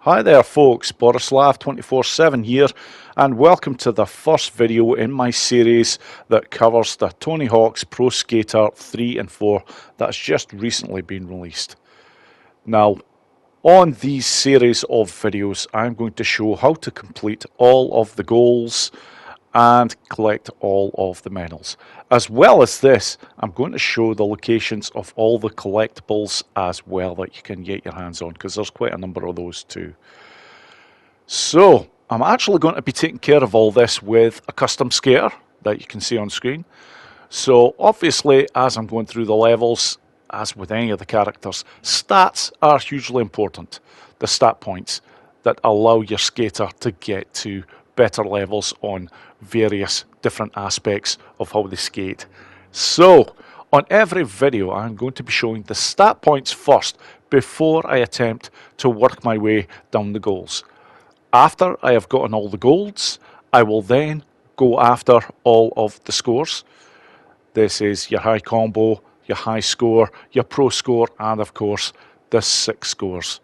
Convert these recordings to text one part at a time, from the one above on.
Hi there folks, Borislav247 here and welcome to the first video in my series that covers the Tony Hawk's Pro Skater 3 and 4 that's just recently been released. Now, on these series of videos I'm going to show how to complete all of the goals and collect all of the medals. As well as this, I'm going to show the locations of all the collectibles as well that you can get your hands on, because there's quite a number of those too. So, I'm actually going to be taking care of all this with a custom skater that you can see on screen. So obviously, as I'm going through the levels, as with any of the characters, stats are hugely important. The stat points that allow your skater to get to better levels on various different aspects of how they skate. So, on every video I'm going to be showing the stat points first before I attempt to work my way down the goals. After I have gotten all the golds, I will then go after all of the scores. This is your high combo, your high score, your pro score, and of course the 6 scores.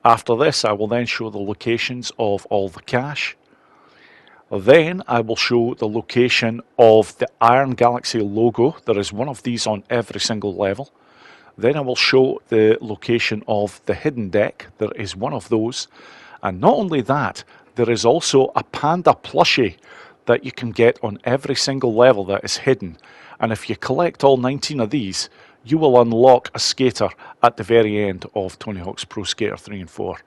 After this, I will then show the locations of all the cash. Then I will show the location of the Iron Galaxy logo. There is one of these on every single level. Then I will show the location of the hidden deck. There is one of those. And not only that, there is also a Panda Plushie that you can get on every single level that is hidden. And if you collect all 19 of these, you will unlock a skater at the very end of Tony Hawk's Pro Skater 3 and 4.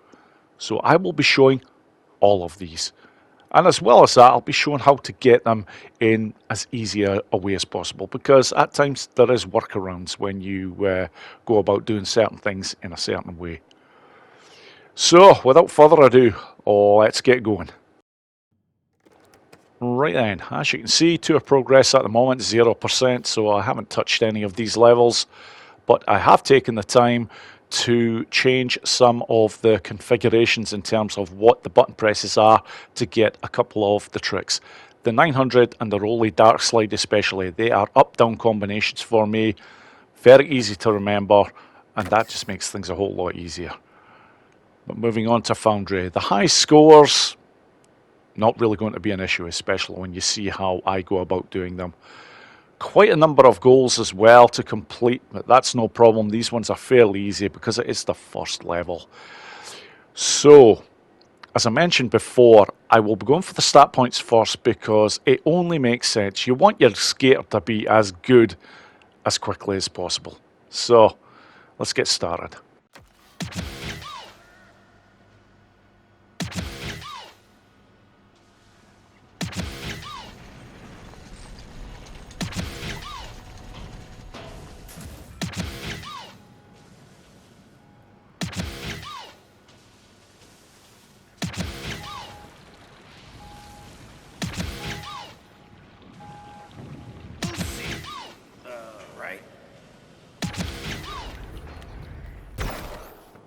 So I will be showing all of these. And as well as that, I'll be showing how to get them in as easy a way as possible, because at times there is workarounds when you go about doing certain things in a certain way. So, without further ado, let's get going. Right then, as you can see, tour progress at the moment, 0%, so I haven't touched any of these levels, but I have taken the time to change some of the configurations in terms of what the button presses are to get a couple of the tricks. The 900 and the Rolly Dark Slide especially, they are up-down combinations for me, very easy to remember, and that just makes things a whole lot easier. But moving on to Foundry, the high scores, not really going to be an issue, especially when you see how I go about doing them. Quite a number of goals as well to complete, but that's no problem. These ones are fairly easy because it is the first level. So, as I mentioned before, I will be going for the stat points first because it only makes sense. You want your skater to be as good as quickly as possible. So, let's get started.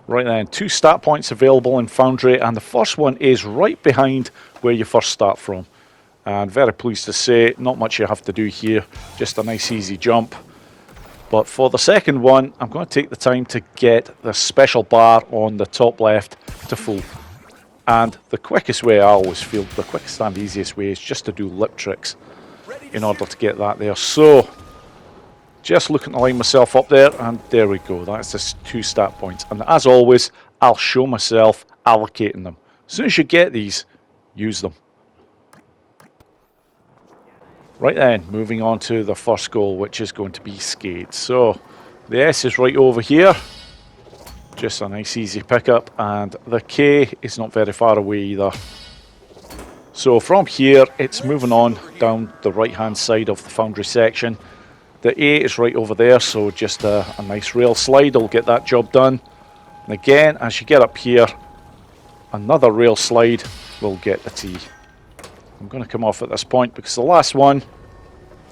Right then, 2 stat points available in Foundry, and the first one is right behind where you first start from. And very pleased to say, not much you have to do here, just a nice easy jump. But for the second one, I'm going to take the time to get the special bar on the top left to full. And the quickest way, I always feel, the quickest and easiest way is just to do lip tricks in order to get that there. So, just looking to line myself up there, and there we go. That's just 2 stat points. And as always, I'll show myself allocating them. As soon as you get these, use them. Right then, moving on to the first goal, which is going to be skate. So, the S is right over here. Just a nice easy pickup. And the K is not very far away either. So from here, it's moving on down the right-hand side of the Foundry section. The A is right over there, so just a nice rail slide will get that job done. And again, as you get up here, another rail slide will get the T. I'm going to come off at this point because the last one,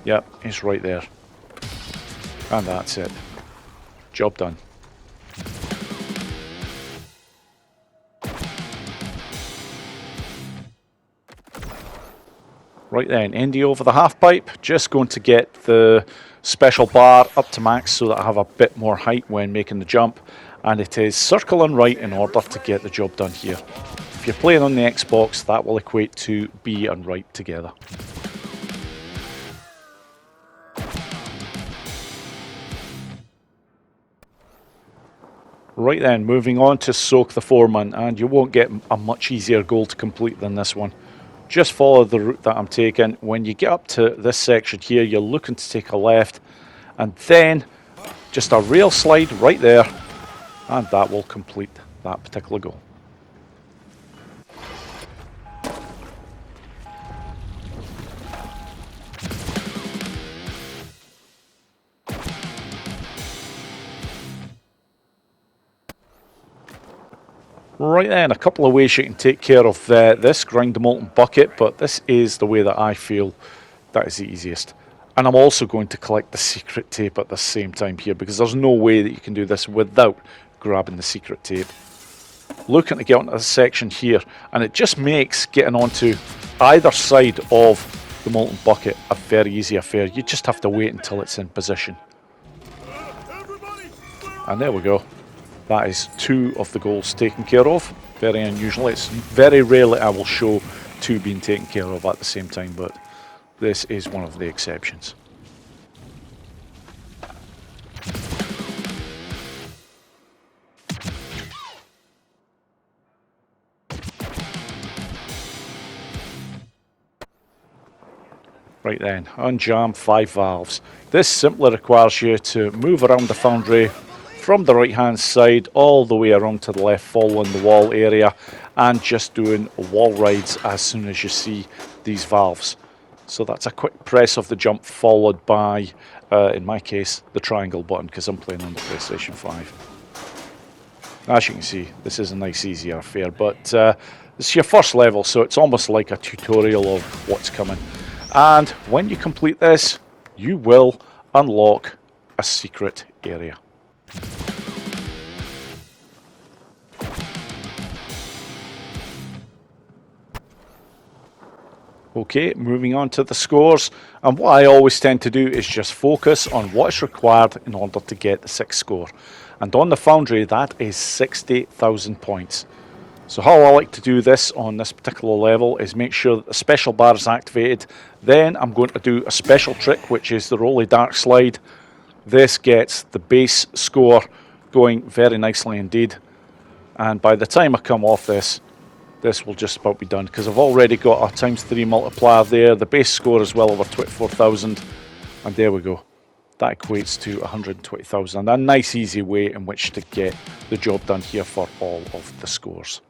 yep, is right there. And that's it. Job done. Right then, Indy over the half pipe, just going to get the special bar up to max so that I have a bit more height when making the jump. and it is circle and right in order to get the job done here. If you're playing on the Xbox, that will equate to B and right together. Right then, moving on to soak the Foreman, and you won't get a much easier goal to complete than this one. Just follow the route that I'm taking. When you get up to this section here, you're looking to take a left, and then just a rail slide right there, and that will complete that particular goal. Right then, a couple of ways you can take care of this grind the molten bucket, but this is the way that I feel that is the easiest. And I'm also going to collect the secret tape at the same time here, because there's no way that you can do this without grabbing the secret tape. Looking to get onto this section here, and it just makes getting onto either side of the molten bucket a very easy affair. You just have to wait until it's in position. And there we go. That is 2 of the goals taken care of. Very unusual. It's very rarely I will show 2 being taken care of at the same time, but this is one of the exceptions. Right then, unjam 5 valves. This simply requires you to move around the foundry from the right hand side all the way around to the left, following the wall area, and just doing wall rides as soon as you see these valves. So that's a quick press of the jump followed by, in my case, the triangle button, because I'm playing on the PlayStation 5. As you can see, this is a nice easy affair, but this is your first level, so it's almost like a tutorial of what's coming. And when you complete this, you will unlock a secret area. Okay, moving on to the scores, and what I always tend to do is just focus on what is required in order to get the 6th score. And on the Foundry, that is 60,000 points. So how I like to do this on this particular level is make sure that the special bar is activated. Then I'm going to do a special trick, which is the Rolly Dark Slide. This gets the base score going very nicely indeed. And by the time I come off this will just about be done, because I've already got a ×3 multiplier there. The base score is well over 24,000. And there we go. That equates to 120,000. A nice easy way in which to get the job done here for all of the scores.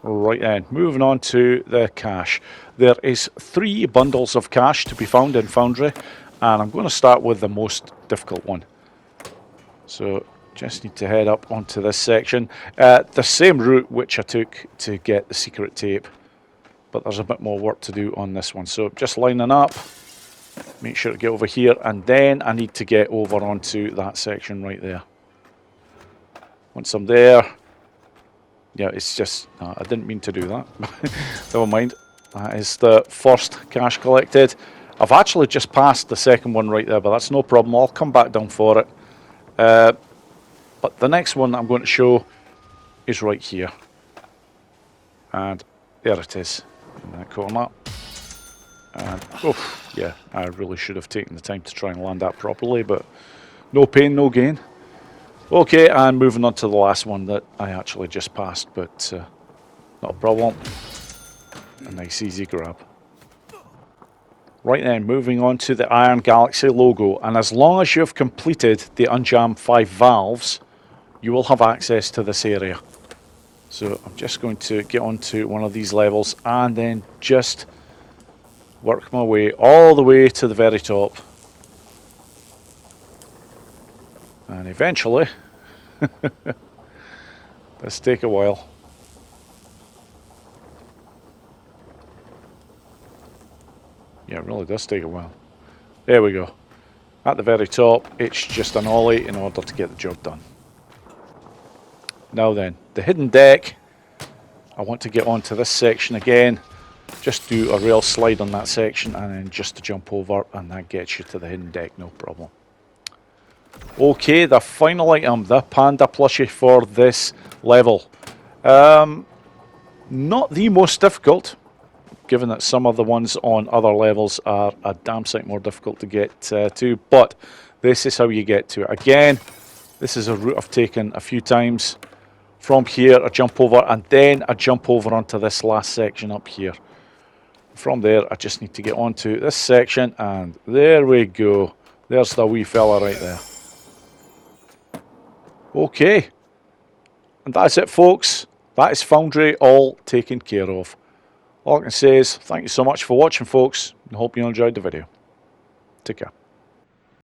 Right then, moving on to the cash. There is 3 bundles of cash to be found in Foundry, and I'm going to start with the most difficult one. So just need to head up onto this section. The same route which I took to get the secret tape, but there's a bit more work to do on this one. So just lining up, make sure to get over here, and then I need to get over onto that section right there. Once I'm there, yeah, it's just, I didn't mean to do that. Never mind. That is the first cash collected. I've actually just passed the second one right there, but that's no problem. I'll come back down for it. But the next one I'm going to show is right here. And there it is, in that corner. And, oh, yeah, I really should have taken the time to try and land that properly, but no pain, no gain. Okay, and moving on to the last one that I actually just passed, but not a problem. A nice easy grab. Right then, moving on to the Iron Galaxy logo, and as long as you've completed the Unjam 5 valves, you will have access to this area. So I'm just going to get onto one of these levels and then just work my way all the way to the very top. And eventually, this take a while. Yeah, it really does take a while. There we go. At the very top, it's just an ollie in order to get the job done. Now then, the hidden deck. I want to get onto this section again. Just do a rail slide on that section and then just to jump over, and that gets you to the hidden deck, no problem. Okay, the final item, the Panda Plushie for this level. Not the most difficult, given that some of the ones on other levels are a damn sight more difficult to get to, but this is how you get to it. Again, this is a route I've taken a few times. From here, I jump over, and then I jump over onto this last section up here. From there, I just need to get onto this section, and there we go. There's the wee fella right there. Okay. And that's it, folks. That is Foundry all taken care of. All I can say is thank you so much for watching, folks, and hope you enjoyed the video. Take care.